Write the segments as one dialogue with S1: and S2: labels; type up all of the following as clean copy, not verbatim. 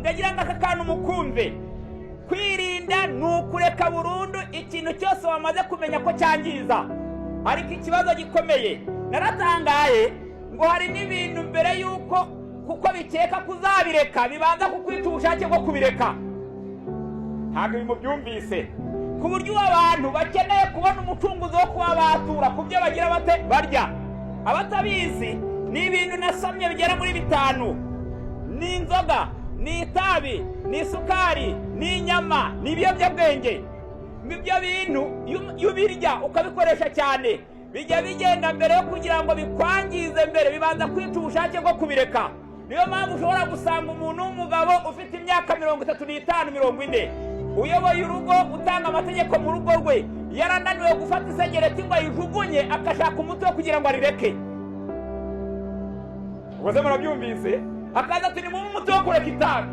S1: ndagira ngo aka kantu mukumve. Kwirinda nukureka burundu ikintu cyose wamaze kumenya ko cyangiza. Ariko ikibazo gikomeye naratangaye ngo hari n'ibintu mbere yuko kuko bikeka kuzabireka bibanza kukwita ubushake bwo kubireka. Ntabwo bimubyumvise ku buryo abantu bakeneye kubona umucunguzi wo kuba batura ku byo bagira bate barya. Abatabizi ni ibintu nasomye bigera muri 5: ni inzoga, ni itabi, ni isukari, ni inyama, ni ibiyobyabwenge. Ibyo bintu iyo ubirya ukabikoresha cyane bijya bigenda mbere yo kugira ngo bikwangize mbere bibanza kwica ubushake bwo kubireka. Niyo mpamvu ushobora gusanga umuntu w'umugabo ufite imyaka 35 40 uyoboye urugo utanga amategeko mu rugo rwe yarananiwe gufata isegereti ngo ayijugunye akashaka umuti wo kugira ngo arireke. Ubwo murabyumvise akaza ati ni mu muti wo kureka itabi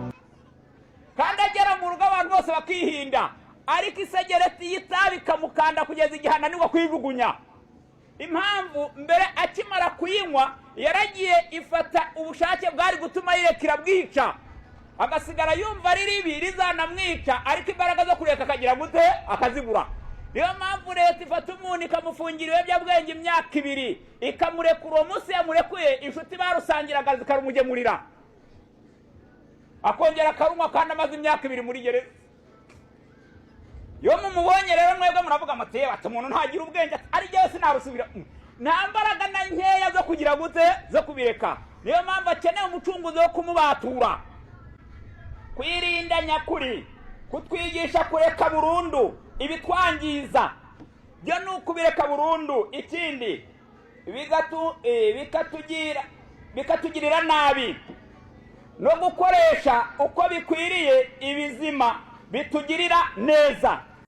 S1: kandi agera mu rugo abantu bose bakihinda ariko isegereti y'itabi kamukanda kugeza igihe ananirwa kuyijugunya. Impamvu mbere akimara kuyinywa yaragiye ifata ubushake bwari gutuma yirekira bwica agasigara yumva ari ribi rizanamwica ariko imbaraga zo kureka akagira gute akazibura. Niyo mpamvu leta ifata umuntu ikamufungira ibiyobyabwenge imyaka 2 ikamurekura uwo munsi yamurekuye inshuti barusangiraga zikarumugemurira akongera akarunywa kandi amaze imyaka 2 muri gereza. Yo mumubonye rero mwebwe muravuga amateye bati umuntu ntagira ubwenge ari giye sinarusubira nta mbaraga na nkeya zo kugira gute zo kubireka. Niyo mpamvu akeneye umucunguzi wo kumubatura. Kwirinda nyakuri kutwigisha kureka burundu ibitwangiza byo nukubireka burundu. Ikindi bikatugirira nabi no gukoresha uko bikwiriye ibizima bitugirira neza.